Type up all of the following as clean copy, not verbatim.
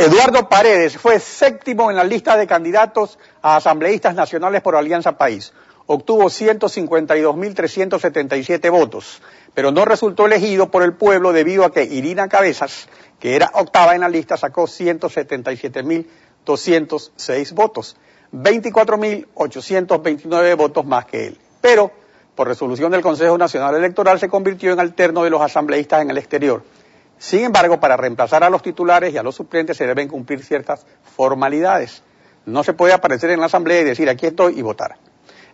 Eduardo Paredes fue séptimo en la lista de candidatos a asambleístas nacionales por Alianza País. Obtuvo 152.377 votos, pero no resultó elegido por el pueblo debido a que Irina Cabezas, que era octava en la lista, sacó 177.206 votos, 24.829 votos más que él. Pero, por resolución del Consejo Nacional Electoral, se convirtió en alterno de los asambleístas en el exterior. Sin embargo, para reemplazar a los titulares y a los suplentes se deben cumplir ciertas formalidades. No se puede aparecer en la asamblea y decir aquí estoy y votar.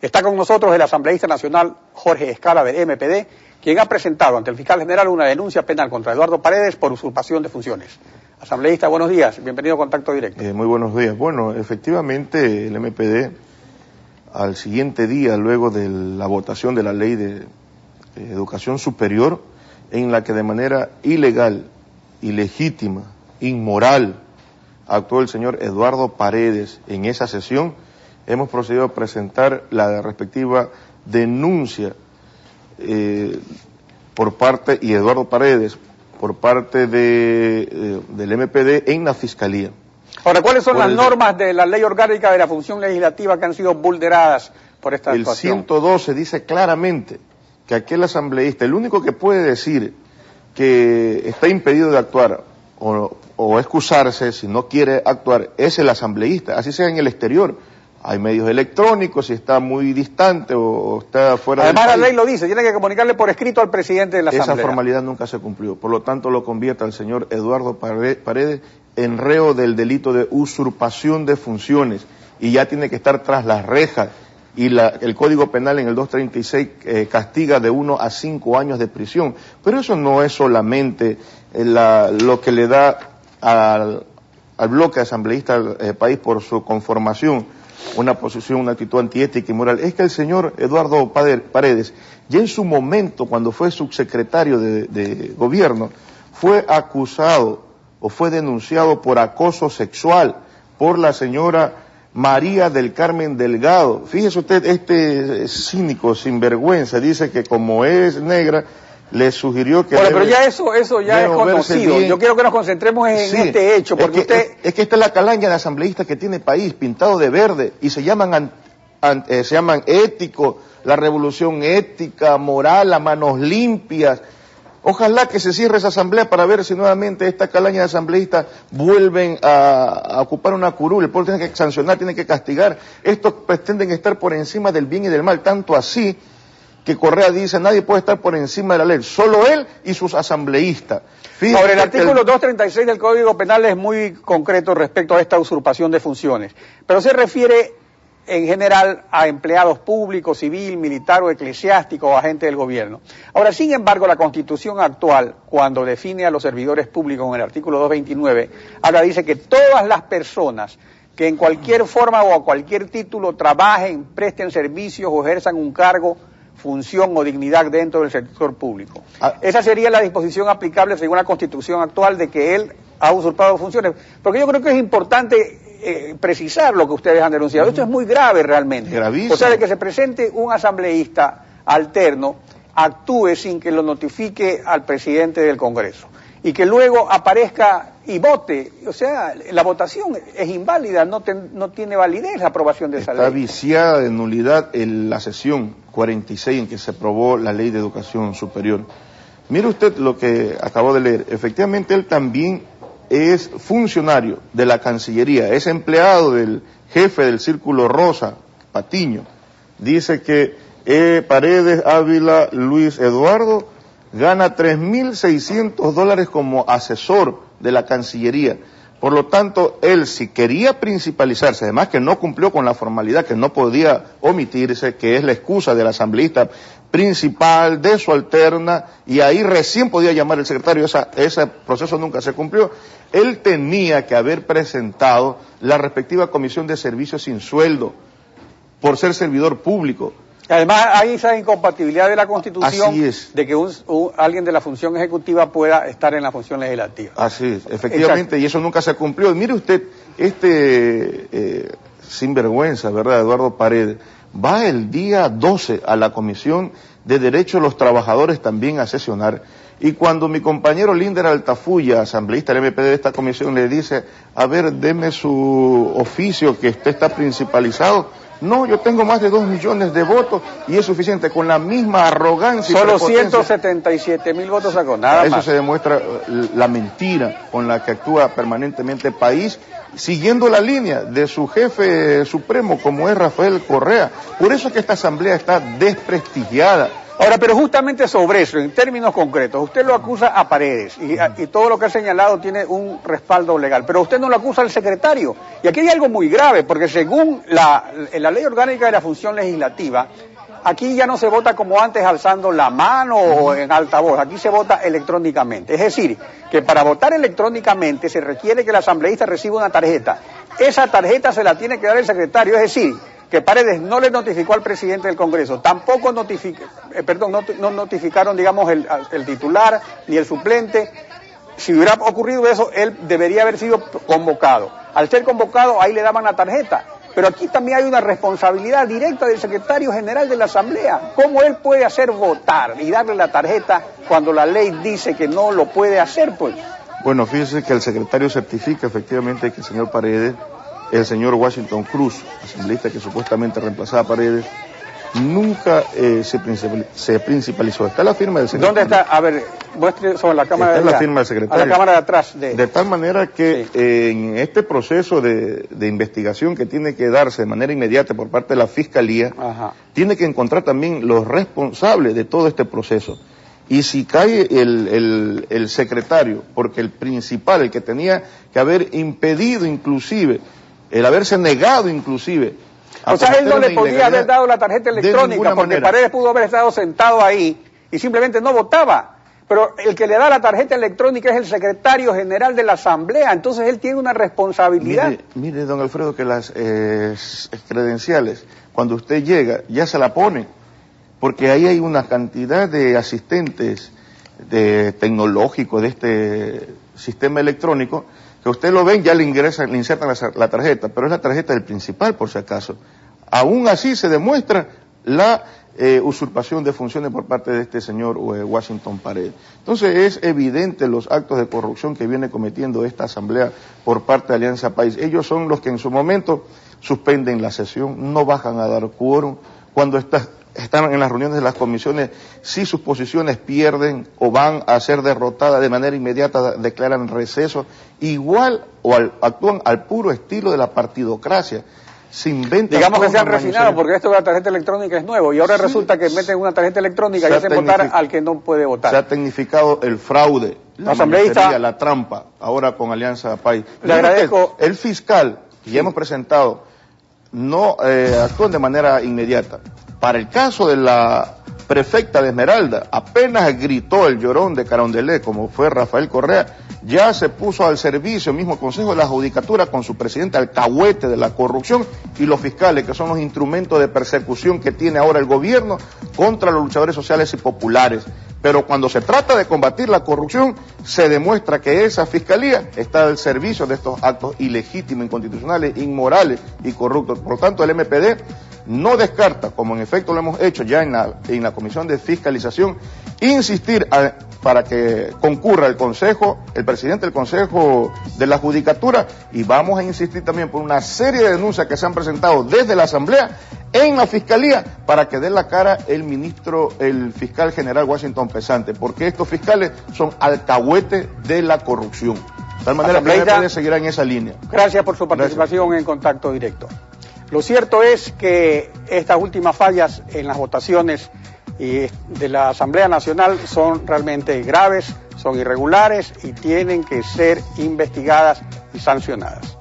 Está con nosotros el asambleísta nacional Jorge Escala del MPD, quien ha presentado ante el fiscal general una denuncia penal contra Eduardo Paredes por usurpación de funciones. Asambleísta, buenos días, bienvenido a Contacto Directo. Muy buenos días. Bueno, efectivamente el MPD, al siguiente día, luego de la votación de la ley de educación superior, en la que de manera ilegal, ilegítima, inmoral, actuó el señor Eduardo Paredes en esa sesión, hemos procedido a presentar la respectiva denuncia por parte, y Eduardo Paredes, por parte del MPD en la Fiscalía. Ahora, ¿cuáles son las normas de la ley orgánica de la función legislativa que han sido vulneradas por esta actuación? El 112 dice claramente que aquel asambleísta, el único que puede decir que está impedido de actuar o excusarse si no quiere actuar es el asambleísta, así sea en el exterior. Hay medios electrónicos, si está muy distante o está fuera del país. Además la ley lo dice, tiene que comunicarle por escrito al presidente de la asamblea. Esa formalidad nunca se cumplió, por lo tanto lo convierte al señor Eduardo Paredes en reo del delito de usurpación de funciones y ya tiene que estar tras las rejas. Y el Código Penal en el 236 castiga de 1 a 5 años de prisión. Pero eso no es solamente lo que le da al bloque asambleísta del país por su conformación una posición, una actitud antiética y moral. Es que el señor Eduardo Paredes, ya en su momento, cuando fue subsecretario de gobierno, fue acusado o fue denunciado por acoso sexual por la señora María del Carmen Delgado. Fíjese usted, este cínico, sinvergüenza, dice que como es negra, le sugirió que... Bueno, pero ya eso ya es conocido. Yo quiero que nos concentremos en este hecho, porque es que esta es la calaña de asambleístas que tiene país, pintado de verde, y se llaman éticos, la revolución ética, moral, a manos limpias. Ojalá que se cierre esa asamblea para ver si nuevamente esta calaña de asambleístas vuelven a ocupar una curul. El pueblo tiene que sancionar, tiene que castigar. Estos pretenden estar por encima del bien y del mal, tanto así que Correa dice nadie puede estar por encima de la ley, solo él y sus asambleístas. Fíjate. Ahora, el artículo 236 del Código Penal es muy concreto respecto a esta usurpación de funciones, pero se refiere en general a empleados públicos, civil, militar o eclesiástico o agentes del gobierno. Ahora, sin embargo, la Constitución actual, cuando define a los servidores públicos en el artículo 229, ahora dice que todas las personas que en cualquier forma o a cualquier título trabajen, presten servicios o ejerzan un cargo, función o dignidad dentro del sector público. Esa sería la disposición aplicable según la Constitución actual de que él ha usurpado funciones, porque yo creo que es importante precisar lo que ustedes han denunciado. Esto es muy grave realmente. Gravísimo. O sea, de que se presente un asambleísta alterno, actúe sin que lo notifique al presidente del Congreso y que luego aparezca y vote. O sea, la votación es inválida, no tiene validez la aprobación de esa ley. Está viciada de nulidad en la sesión 46 en que se aprobó la ley de educación superior. Mire usted lo que acabó de leer. Efectivamente, él también es funcionario de la Cancillería, es empleado del jefe del Círculo Rosa, Patiño. Dice que Paredes Ávila Luis Eduardo gana $3.600 como asesor de la Cancillería. Por lo tanto, él si quería principalizarse, además que no cumplió con la formalidad, que no podía omitirse, que es la excusa del asambleísta principal, de su alterna, y ahí recién podía llamar el secretario, ese proceso nunca se cumplió. Él tenía que haber presentado la respectiva comisión de servicios sin sueldo, por ser servidor público. Además, hay esa incompatibilidad de la Constitución de que alguien de la función ejecutiva pueda estar en la función legislativa. Así es, efectivamente. Exacto. Y eso nunca se cumplió. Y mire usted, sinvergüenza, ¿verdad?, Eduardo Paredes, va el día 12 a la Comisión de Derechos de los Trabajadores también a sesionar. Y cuando mi compañero Linder Altafulla, asambleísta del MPD de esta comisión, le dice, a ver, deme su oficio que usted está principalizado. No, yo tengo más de 2 millones de votos y es suficiente, con la misma arrogancia. Solo 177.000 votos sacó, nada más. Eso se demuestra la mentira con la que actúa permanentemente el país, siguiendo la línea de su jefe supremo, como es Rafael Correa. Por eso es que esta asamblea está desprestigiada. Ahora, pero justamente sobre eso, en términos concretos, usted lo acusa a Paredes y todo lo que ha señalado tiene un respaldo legal, pero usted no lo acusa al secretario. Y aquí hay algo muy grave, porque según la ley orgánica de la función legislativa, aquí ya no se vota como antes alzando la mano o en altavoz, aquí se vota electrónicamente. Es decir, que para votar electrónicamente se requiere que el asambleísta reciba una tarjeta. Esa tarjeta se la tiene que dar el secretario, es decir, que Paredes no le notificó al presidente del Congreso, tampoco no notificaron, digamos, el titular ni el suplente. Si hubiera ocurrido eso, él debería haber sido convocado. Al ser convocado, ahí le daban la tarjeta. Pero aquí también hay una responsabilidad directa del secretario general de la Asamblea. ¿Cómo él puede hacer votar y darle la tarjeta cuando la ley dice que no lo puede hacer, pues? Bueno, fíjese que el secretario certifica efectivamente que el señor Paredes, el señor Washington Cruz, asambleísta que supuestamente reemplazaba a Paredes, nunca se principalizó. Está la firma del secretario. ¿Dónde está? A ver, muestre sobre la cámara de allá. Está la firma del secretario. A la cámara de atrás. De tal manera que sí, en este proceso de investigación que tiene que darse de manera inmediata por parte de la Fiscalía, tiene que encontrar también los responsables de todo este proceso. Y si cae el secretario, porque el principal, el que tenía que haber impedido inclusive, el haberse negado inclusive. O sea, él no le podía haber dado la tarjeta electrónica, porque Paredes pudo haber estado sentado ahí y simplemente no votaba. Pero el que le da la tarjeta electrónica es el secretario general de la Asamblea, entonces él tiene una responsabilidad. Mire, don Alfredo, que las credenciales, cuando usted llega, ya se la pone, porque ahí hay una cantidad de asistentes tecnológicos de este sistema electrónico, que usted lo ven, ya le insertan la tarjeta, pero es la tarjeta del principal, por si acaso. Aún así se demuestra la usurpación de funciones por parte de este señor Washington Paredes. Entonces es evidente los actos de corrupción que viene cometiendo esta asamblea por parte de Alianza País. Ellos son los que en su momento suspenden la sesión, no bajan a dar quórum, cuando están en las reuniones de las comisiones, si sus posiciones pierden o van a ser derrotadas de manera inmediata, declaran receso, igual o actúan al puro estilo de la partidocracia. Se inventan, digamos que se han refinado, porque esto de la tarjeta electrónica es nuevo, y ahora sí, resulta que meten una tarjeta electrónica y hacen votar al que no puede votar. Se ha tecnificado el fraude, la asambleísta, la trampa, ahora con Alianza País. Le agradezco. El fiscal, que ya hemos presentado, no actúan de manera inmediata. Para el caso de la prefecta de Esmeralda, apenas gritó el llorón de Carondelet, como fue Rafael Correa, ya se puso al servicio el mismo Consejo de la Judicatura con su presidente alcahuete de la corrupción y los fiscales, que son los instrumentos de persecución que tiene ahora el gobierno contra los luchadores sociales y populares. Pero cuando se trata de combatir la corrupción, se demuestra que esa fiscalía está al servicio de estos actos ilegítimos, inconstitucionales, inmorales y corruptos. Por lo tanto, el MPD no descarta, como en efecto lo hemos hecho ya en la Comisión de Fiscalización, insistir para que concurra el Consejo, el presidente del Consejo de la Judicatura, y vamos a insistir también por una serie de denuncias que se han presentado desde la Asamblea en la Fiscalía para que dé la cara el fiscal general Washington Pesante, porque estos fiscales son alcahuetes de la corrupción. De tal manera que el MPD seguirá en esa línea. Gracias por su participación en Contacto Directo. Lo cierto es que estas últimas fallas en las votaciones de la Asamblea Nacional son realmente graves, son irregulares y tienen que ser investigadas y sancionadas.